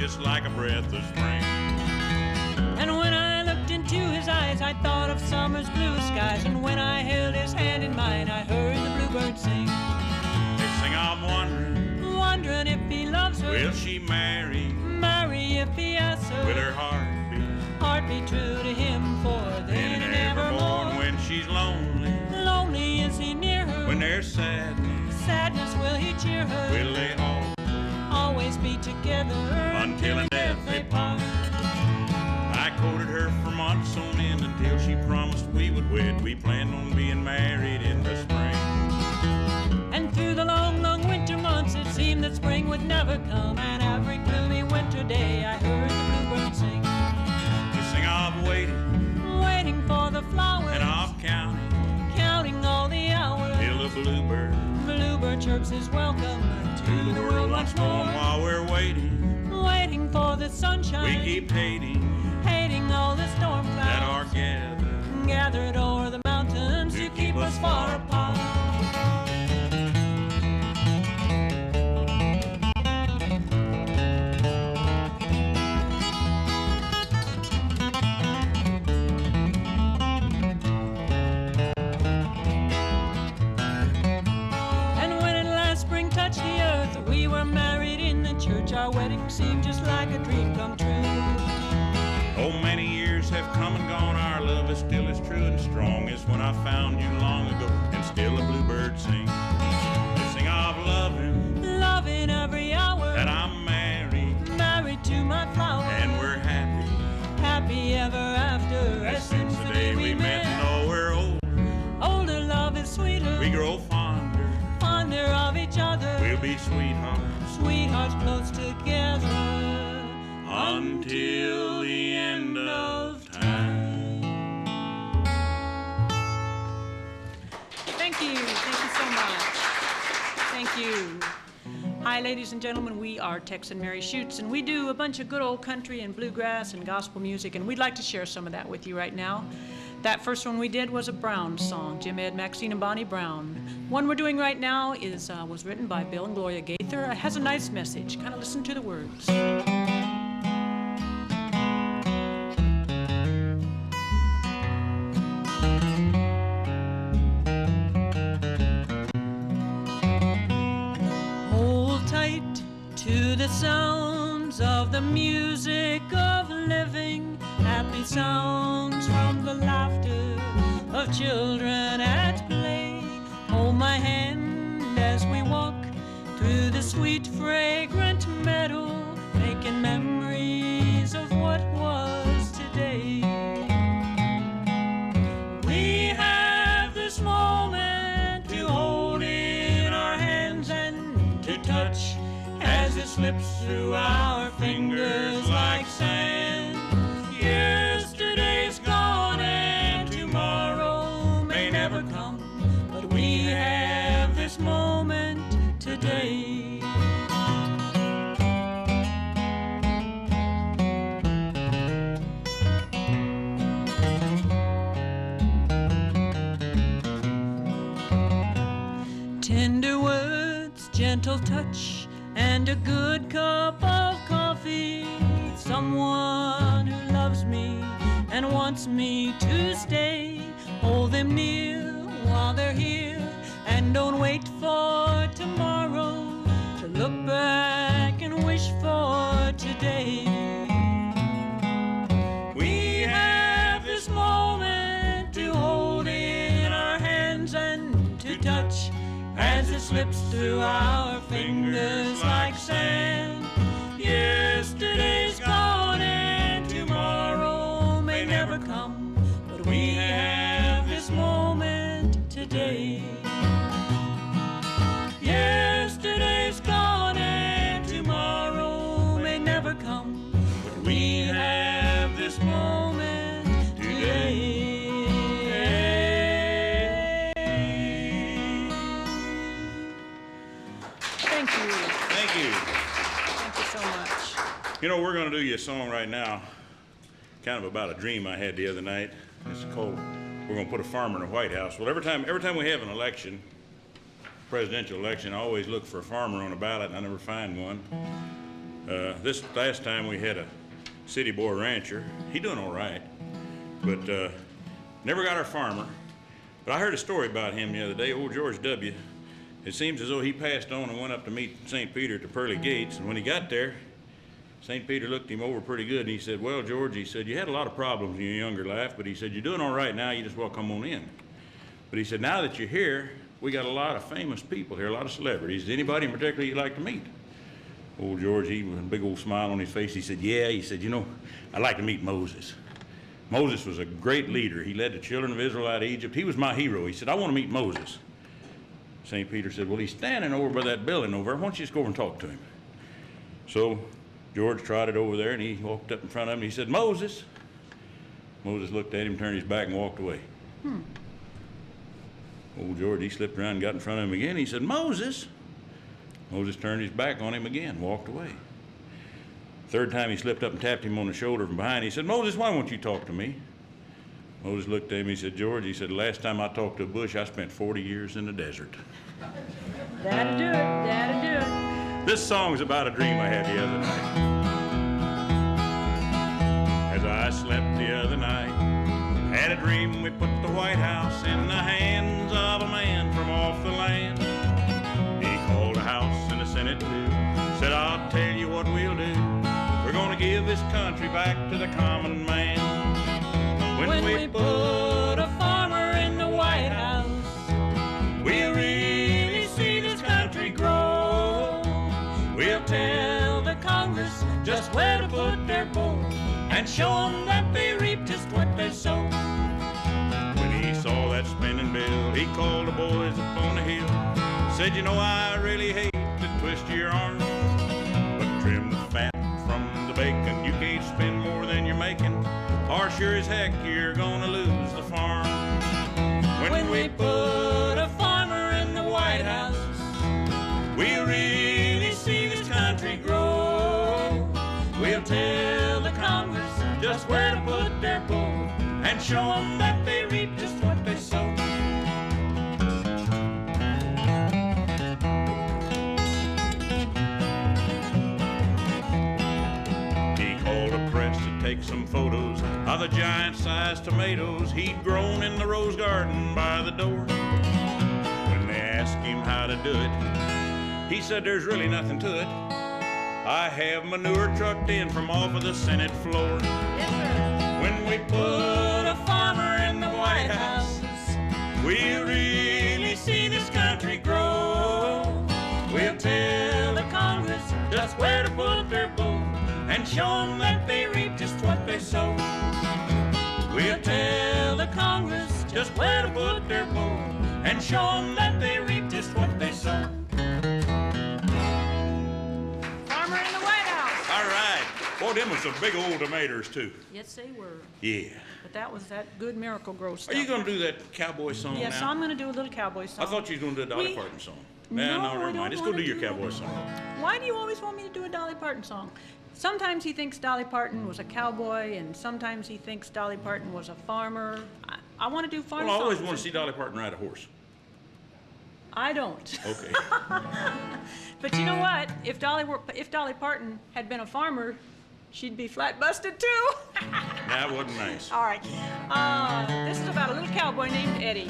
just like a breath of spring. And when I looked into his eyes, I thought of summer's blue skies. And when I held his hand in mine, I heard the bluebird sing. They sing, I'm wondering if he loves her. will she marry If he asks her. will her heart be true to him for then and evermore. And when she's lonely Is he near her? when there's sadness, will he cheer her? will they always be together until in death they part? I courted her for months on end until she promised we would wed. We planned on being married in the spring. And through the long, long winter months, it seemed that spring would never come. And every gloomy winter day, I heard the bluebird sing. They sing, I'm waiting for the flowers, and I'm counting all the hours, till the bluebird chirps his welcome to the world once more. While we're waiting for the sunshine, we keep hating all the storm clouds that are gathered o'er the mountains to keep us far apart. We were married in the church. Our wedding seemed just like a dream come true. Oh, many years have come and gone. Our love is still as true and strong as when I found you long ago. And still the bluebird sing. They sing of loving every hour. That I'm married to my flower. And we're happy ever after. As since the day we met. No, we're older. Love is sweeter. We grow fonder of each other. We'll be sweethearts close together until the end of time. Thank you so much. Thank you. Hi, ladies and gentlemen, we are Tex and Mary Schutz, and we do a bunch of good old country and bluegrass and gospel music, and we'd like to share some of that with you right now. That first one we did was a Brown song, Jim Ed, Maxine, and Bonnie Brown. One we're doing right now was written by Bill and Gloria Gaither. It has a nice message. Kind of listen to the words. Hold tight to the sounds of the music of living, happy sounds from the laughter of children at play. Hold my hand as we walk through the sweet fragrant meadow, making memories of what was today. We have this moment to hold in our hands and to touch as it slips through our fingers like sand. Yesterday's gone and tomorrow may never come, but we have this moment today. Tender words, gentle touch, and a good cup of coffee. Someone who loves me and wants me to stay. Hold them near while they're here, and don't wait for tomorrow to look back and wish for today. We have this moment to hold in our hands and to touch as it slips through our fingers like sand. Yesterday's gone and tomorrow may never come, but we have this moment today. Yesterday's gone and tomorrow may never come, but we have this moment today. Thank you. Thank you. Thank you so much. You know, we're going to do you a song right now, kind of about a dream I had the other night. It's called, we're going to put a farmer in a White House. Well, every time we have an election, presidential election, I always look for a farmer on a ballot, and I never find one. This last time we had a city boy rancher. He doing all right, but never got our farmer. But I heard a story about him the other day, old George W. It seems as though he passed on and went up to meet St. Peter at the pearly gates, and when he got there, St. Peter looked him over pretty good, and he said, well, George, he said, you had a lot of problems in your younger life, but he said, you're doing all right now, you just well come on in. But he said, now that you're here, we got a lot of famous people here, a lot of celebrities. Is anybody in particular you'd like to meet? Old George, he with a big old smile on his face, he said, yeah, he said, you know, I'd like to meet Moses. Moses was a great leader. He led the children of Israel out of Egypt. He was my hero. He said, I want to meet Moses. St. Peter said, well, he's standing over by that building over there. Why don't you just go over and talk to him? So George trotted over there, and he walked up in front of him. He said, Moses. Moses looked at him, turned his back, and walked away. Old George, he slipped around and got in front of him again. He said, Moses. Moses turned his back on him again, walked away. Third time he slipped up and tapped him on the shoulder from behind. He said, Moses, why won't you talk to me? Moses looked at him, he said, George, he said, the last time I talked to a bush, I spent 40 years in the desert. That'll do it, that'll do it. This song's about a dream I had the other night. As I slept the other night, had a dream we put the White House in the hands of a man from off the land. He called the House and the Senate too, said, I'll tell you what we'll do. We're gonna give this country back to the common man. When we put a farmer in the White House, we'll really see this country grow. We'll tell the Congress just where to put their bow and show them that they reap just what they sow. When he saw that spinning bill, he called the boys up on the hill, said, you know, I really hate to twist your arm, but trim the fat from the bacon. You can't spend more than you're making, or sure as heck you're gonna lose the farm. When we put a farmer in the White House, we'll really see this country grow. We'll tell the Congress just where to put their bow and show them that they reap just what they sow. He called a press to take some photos of the giant-sized tomatoes he'd grown in the rose garden by the door. When they asked him how to do it, he said, there's really nothing to it. I have manure trucked in from off of the Senate floor. Yes, sir. When we put a farmer in the White House, we'll really see this country grow. We'll tell the Congress just where to put their bow and show them that they reap just what they sow. We'll tell the Congress just where to put their bow and show them that they reap just what they sow. Farmer in the White House. All right. Boy, them was some big old tomatoes, too. Yes, they were. Yeah. But that was that good Miracle Grow stuff. Are you going to do that cowboy song Yes, now? I'm going to do a little cowboy song. I thought you was going to do a Dolly We- Parton song. No, Nah, I never don't mind. Just go wanna do your do cowboy it. song. Why do you always want me to do a Dolly Parton song? Sometimes he thinks Dolly Parton was a cowboy, and sometimes he thinks Dolly Parton was a farmer. I want to do farm Well, I songs. always want to see Dolly Parton ride a horse. I don't. Okay. But you know what? If Dolly Parton had been a farmer, she'd be flat busted too. That wasn't nice. All right. This is about a little cowboy named Eddie.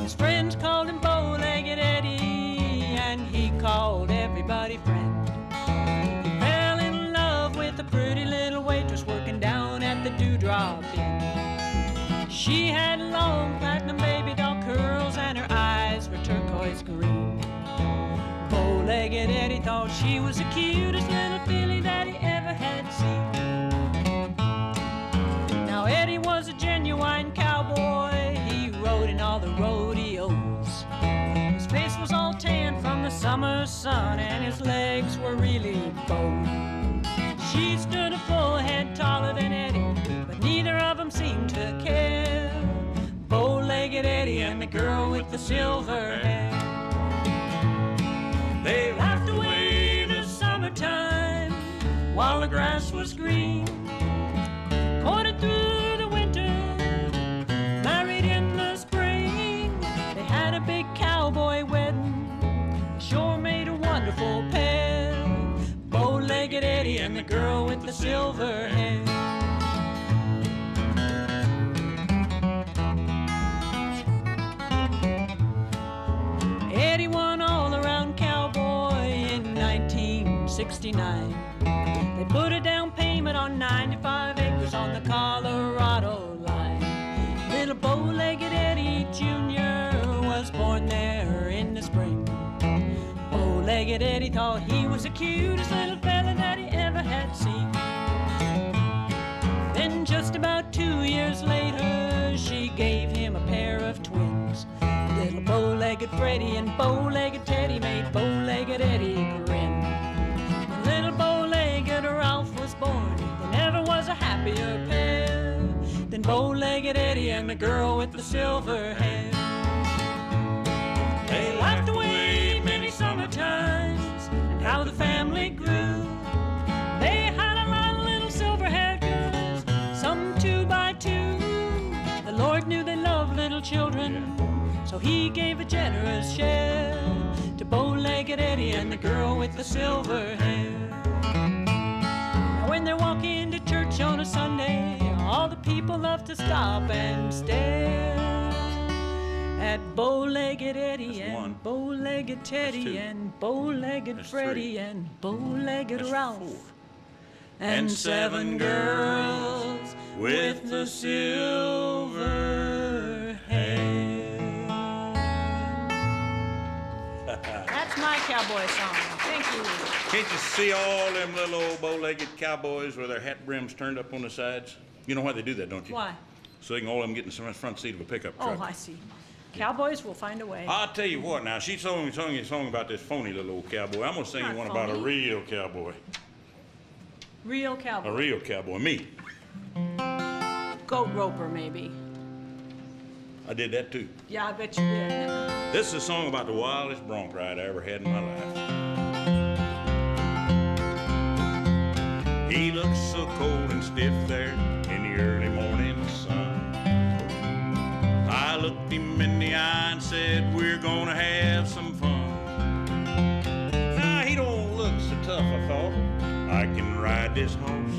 His friends called him Bow-Legged Eddie, and he called everybody friend. He fell in love with a pretty little waitress working down at the Dewdrop Inn. She had long platinum baby doll curls, and her eyes were turquoise green. Bow-Legged Eddie thought she was the cutest little filly that he ever had seen. Now Eddie was a genuine cowboy. He rode in all the rodeos. His face was all tan from the summer sun, and his legs were really bowed. She stood a full head taller than Eddie, but neither of them seemed to care. Bow-Legged Eddie and the girl with the silver hair. They laughed away the summertime while the grass was green. Courted through the winter, married in the spring. They had a big cow the silver hair. Eddie won all-around cowboy in 1969. They put a down payment on 95 acres on the Colorado line. Little bow-legged Eddie Jr. was born there in the spring. Bow-legged Eddie thought he was the cutest little fella that he ever had seen. Then just about 2 years later, she gave him a pair of twins. Little bow-legged Freddie and bow-legged Teddy made bow-legged Eddie grin. When little bow-legged Ralph was born, there never was a happier pair than bow-legged Eddie and the girl with the silver hair. They laughed away many summer times and how the family grew. They had a lot of little silver-haired girls, some 2 by 2. The Lord knew they loved little children, so he gave a generous share to bow-legged Eddie and the girl with the silver hair. Now when they're walking to church on a Sunday, all the people love to stop and stare at bow-legged Eddie and bow-legged Teddy and bow-legged Freddie and bow-legged Ralph and 7 girls with the silver hair. That's my cowboy song. Thank you. Can't you see all them little old bow-legged cowboys with their hat brims turned up on the sides? You know why they do that, don't you? Why? So they can all of them get in the front seat of a pickup truck. Oh, I see. Cowboys will find a way. I'll tell you what now, she sung you a song about this phony little old cowboy. I'm gonna sing you one about a real cowboy. Real cowboy. A real cowboy, me. Goat roper, maybe. I did that too. Yeah, I bet you did. This is a song about the wildest bronc ride I ever had in my life. He looked so cold and stiff there in the early morning sun. I looked him in the eye and said, we're gonna have some fun. Now he don't look so tough, I thought. I can ride this horse.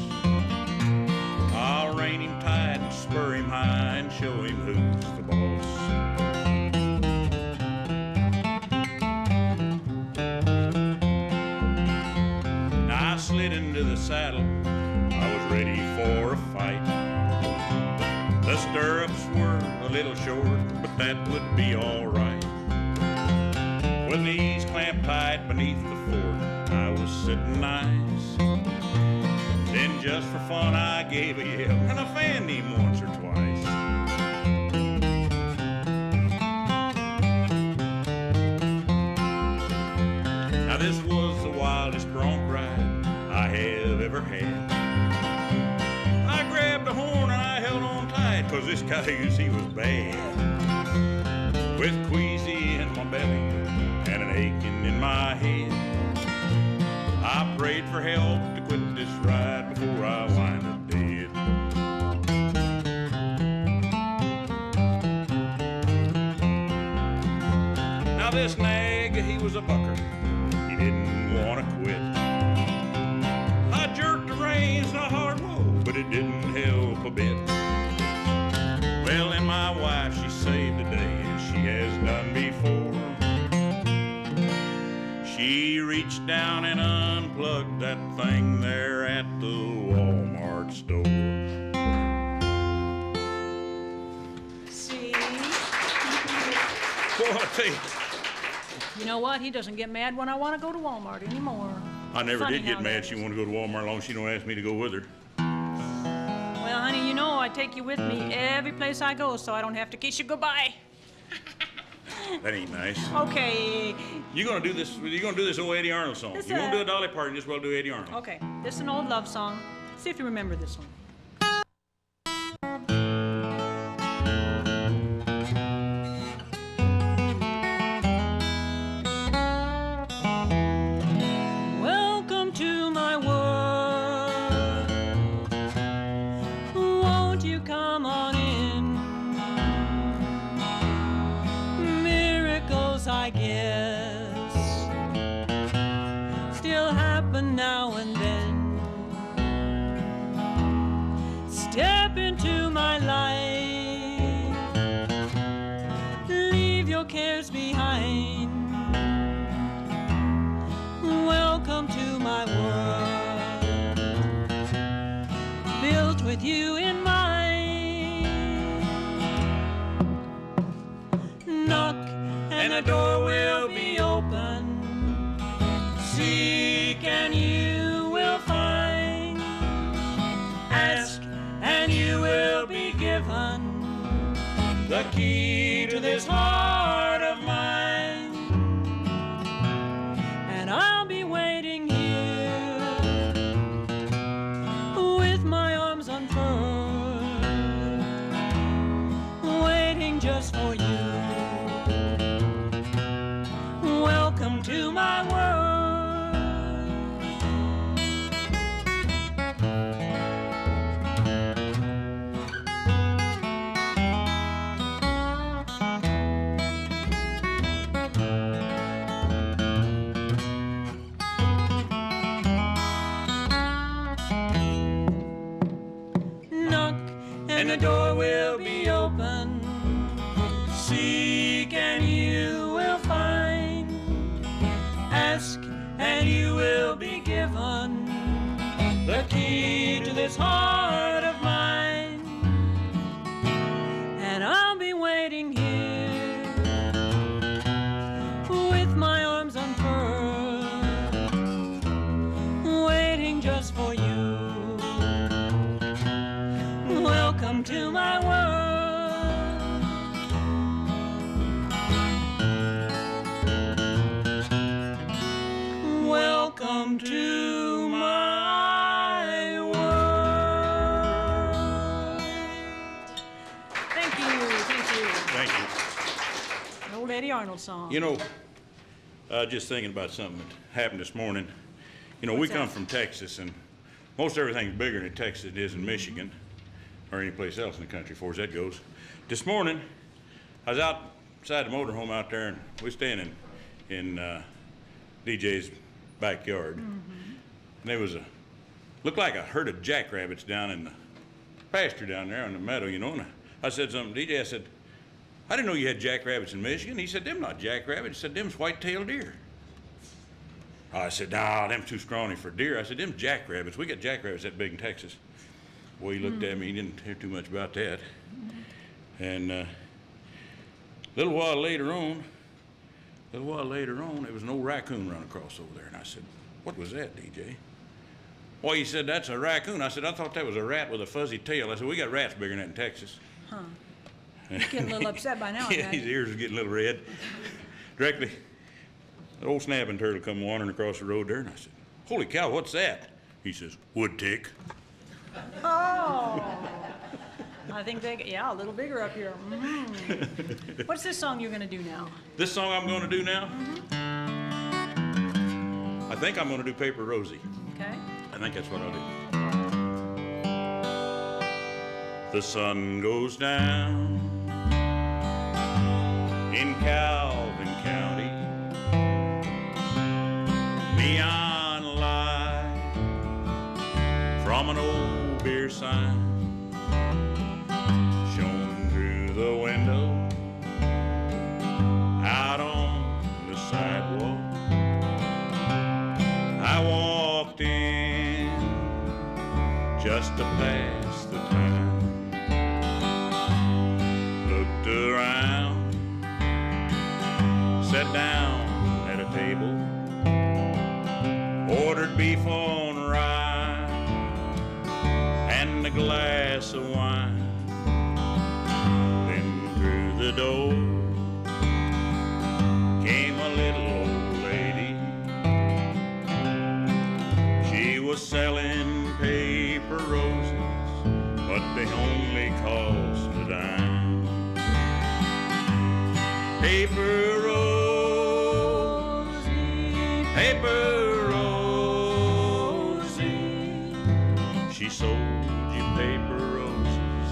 I'll rein him tight and spur him high and show him who's the boss. Now I slid into the saddle. I was ready for a fight. The stirrups were a little short, but that would be all right. With knees clamped tight beneath the fort, I was sitting nice. Then just for fun I gave a yell and I fanned him once or twice. Now this was the wildest bronc ride I have ever had. I grabbed the horn and I held on tight, 'cause this cayuse, he was bad. With queasy in my belly and an aching in my head, I prayed for help to quit this ride before I wind up dead. Now this nag, he was a bucker. He didn't want to quit. I jerked the reins and I hard whoa, but it didn't help a bit. Well, and my wife, she saved the day as she has done before. She reached down and unplugged that thing there at the Walmart store. See? Boy, I tell you, You know what? He doesn't get mad when I want to go to Walmart anymore. I never Funny did get how mad that she is. wanted to go to Walmart as long as she don't ask me to go with her. Well, honey, you know I take you with me every place I go, so I don't have to kiss you goodbye. That ain't nice. Okay. You're gonna do this old Eddie Arnold song. This, You won't do a Dolly Parton, just well do Eddie Arnold. Okay. This is an old love song. See if you remember this one. Welcome to my world. Won't you come on in? Miracles, I guess, still happen now and then. Step into my life. Leave your cares behind. Welcome to my world, built with you in mind. Knock and the door will be open. Seek and you will find. Ask and you will be given the key to this heart of mine. And I'll be waiting here with my arms unfurled, waiting just for you. Welcome to my world. And the door will be open. Seek and you will find. Ask and you will be given the key to this heart of mine. And I'll be waiting here with my arms unfurled, waiting just for you. Welcome to my world. Welcome to my world. Thank you, thank you. Thank you. An old Eddie Arnold song. You know, just thinking about something that happened this morning. You know, we What's come that? from Texas, and most everything's bigger in Texas than it is in Michigan, or any place else in the country, as far as that goes. This morning, I was outside the motorhome out there, and we were staying in DJ's backyard. And there was looked like a herd of jackrabbits down in the pasture down there on the meadow, you know. And I said something to DJ, I said, I didn't know you had jackrabbits in Michigan. He said, them not jackrabbits. He said, them's white-tailed deer. I said, nah, them too scrawny for deer. I said, them jackrabbits. We got jackrabbits that big in Texas. Well, he looked at me, he didn't hear too much about that. And a little while later on, there was an old raccoon running across over there. And I said, what was that, DJ? Well, he said, that's a raccoon. I said, I thought that was a rat with a fuzzy tail. I said, we got rats bigger than that in Texas. Huh. He's getting a little upset by now. I Yeah, his imagine. ears are getting a little red. Directly, the old snapping turtle come wandering across the road there, and I said, holy cow, what's that? He says, wood tick. Oh, I think a little bigger up here. What's this song you're going to do now? This song I'm going to do now, I think I'm going to do Paper Rosie. Okay. I think that's what I'll do. The sun goes down in Calvin County. Neon light from an old beer sign shone through the window out on the sidewalk. I walked in just to pass the time. Looked around, sat down at a table, ordered beef on rye and a glass of wine. Then through the door came a little old lady. She was selling paper roses, but they only cost a dime. Paper Rosie, Paper Rosie, she sold you paper roses,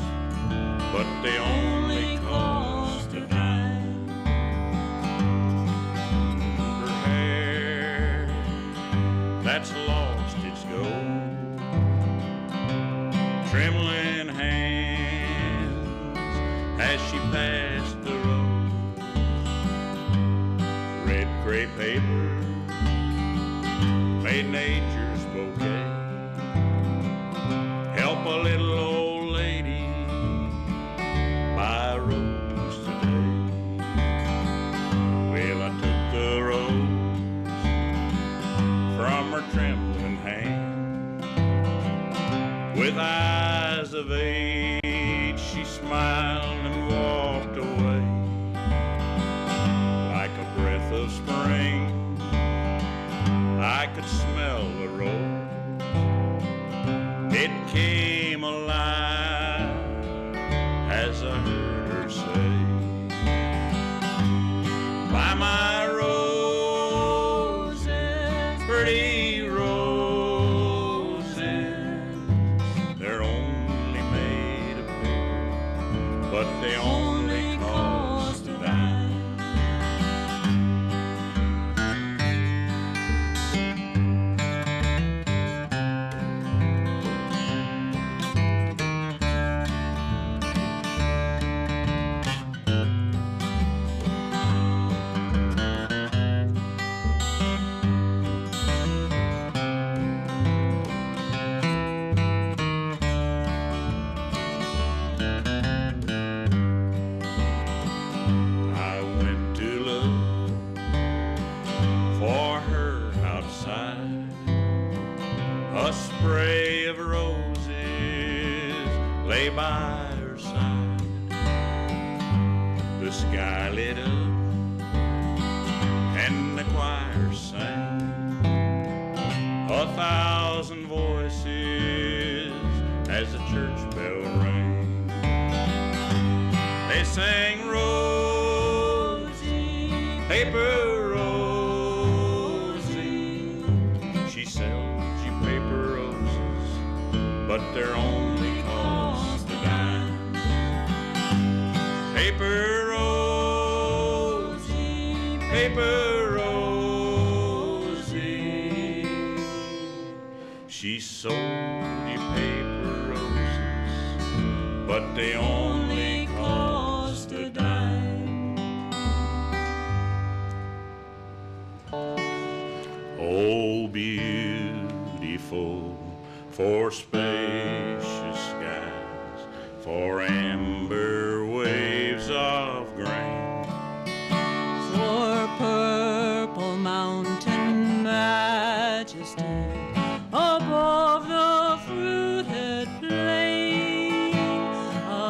but they only cost a dime. Her hair, that's lost its gold, trembling as she passed the road. Red crepe paper made nature's bouquet. Help a little old lady buy a rose today. Well, I took the rose from her trembling hand. With eyes of age, she smiled and walked away. Like a breath of spring, I could smell the rose. It came alive as I heard her say, "Buy my roses, pretty roses. They're only made of paper, but they only cost a dime." A spray of roses lay by her side. The sky lit up and the choir sang. 1,000 voices as the church bell rang. They sang, "Rosie, paper Rosie." She sells you paper roses, but they're only cost a dime. Paper Rosie, paper Rosie. She sold you paper roses, but they only cost a dime. Oh, beautiful for spacious skies, for amber waves of grain, for purple mountain majesty above the fruited plain.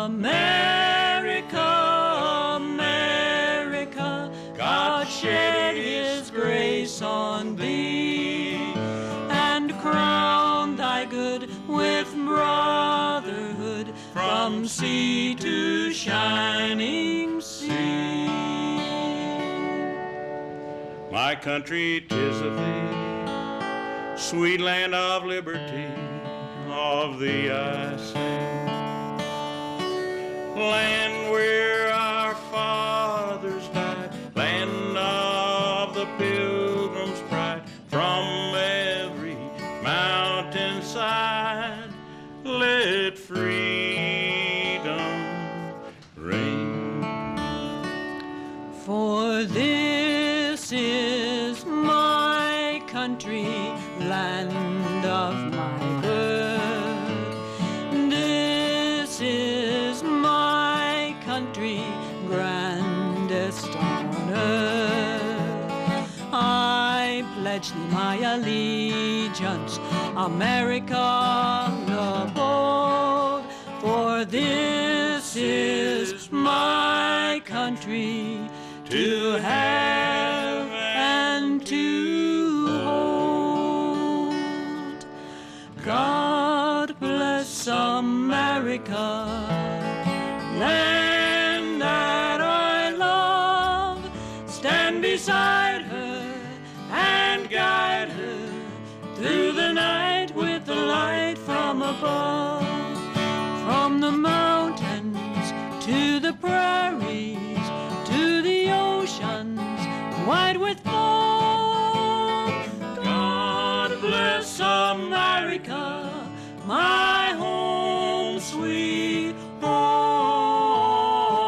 America, America, God shed his grace on thee and crown thy good with brotherhood from sea to shining sea. My country, 'tis of thee, sweet land of liberty, of thee I sing. Land where our fathers died, land of the Pilgrim's pride. From every mountainside, let freedom reign. For this is my country, land of my birth. This is my country, grandest on earth. I pledge thee my allegiance, America the bold. For this is my country, to have and to hold. God bless America, land that I love. Stand beside her and guide her through the night with the light from above. From the mountains to the prairies, to the oceans wide with foam. God bless America, my home, sweet home.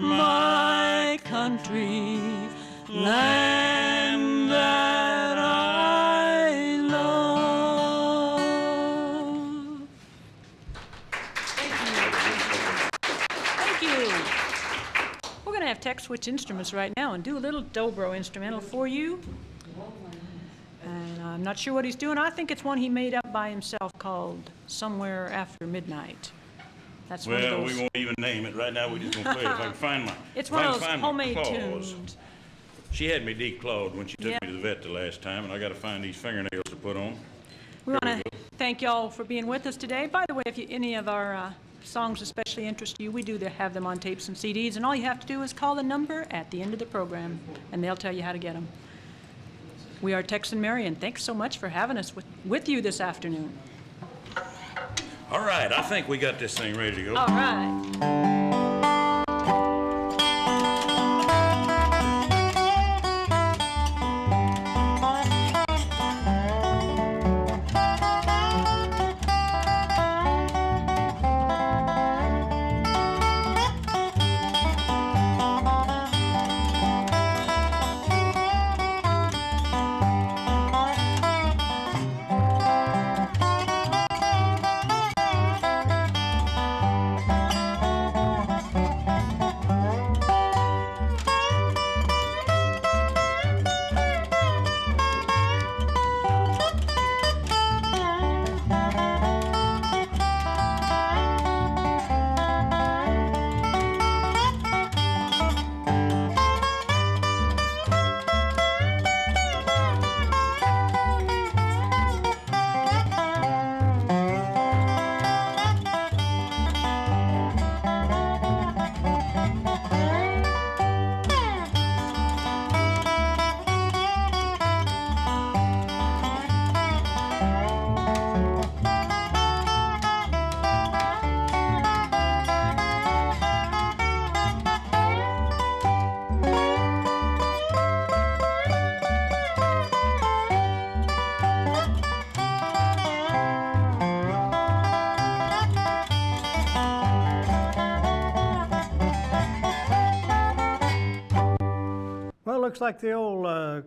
my country, land that I love. Thank you. We're going to have Tex switch instruments right now and do a little dobro instrumental for you. And I'm not sure what he's doing. I think it's one he made up by himself called Somewhere After Midnight. That's one of Well, those. we won't even name it. Right now, we're just going to play it if I can find my It's if one I of can those find my homemade claws. tunes. She had me declawed when she took Yeah. me to the vet the last time, and I got to find these fingernails to put on. We want to thank y'all for being with us today. By the way, if any of our songs especially interest you, we do have them on tapes and CDs, and all you have to do is call the number at the end of the program, and they'll tell you how to get them. We are Tex and Mary, and thanks so much for having us with you this afternoon. All right, I think we got this thing ready to go. All right. Well, looks like the old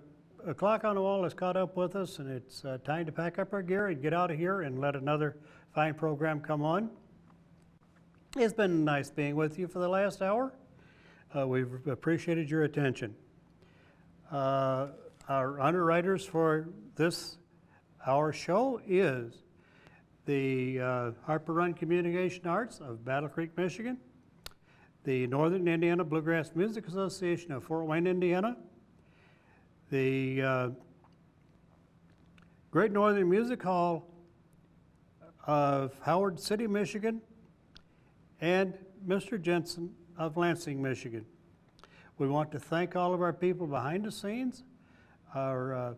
clock on the wall has caught up with us, and it's time to pack up our gear and get out of here and let another fine program come on. It's been nice being with you for the last hour. We've appreciated your attention. Our underwriters for this our show is the Harper Run Communication Arts of Battle Creek, Michigan, the Northern Indiana Bluegrass Music Association of Fort Wayne, Indiana, the Great Northern Music Hall of Howard City, Michigan, and Mr. Jensen of Lansing, Michigan. We want to thank all of our people behind the scenes, our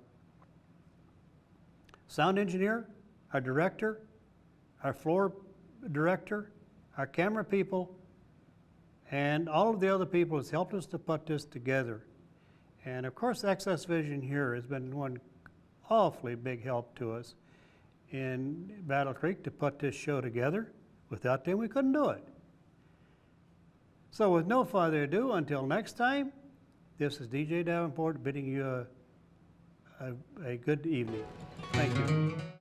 sound engineer, our director, our floor director, our camera people, and all of the other people has helped us to put this together. And of course, Access Vision here has been one awfully big help to us in Battle Creek to put this show together. Without them, we couldn't do it. So with no further ado, until next time, this is DJ Davenport bidding you a good evening. Thank you.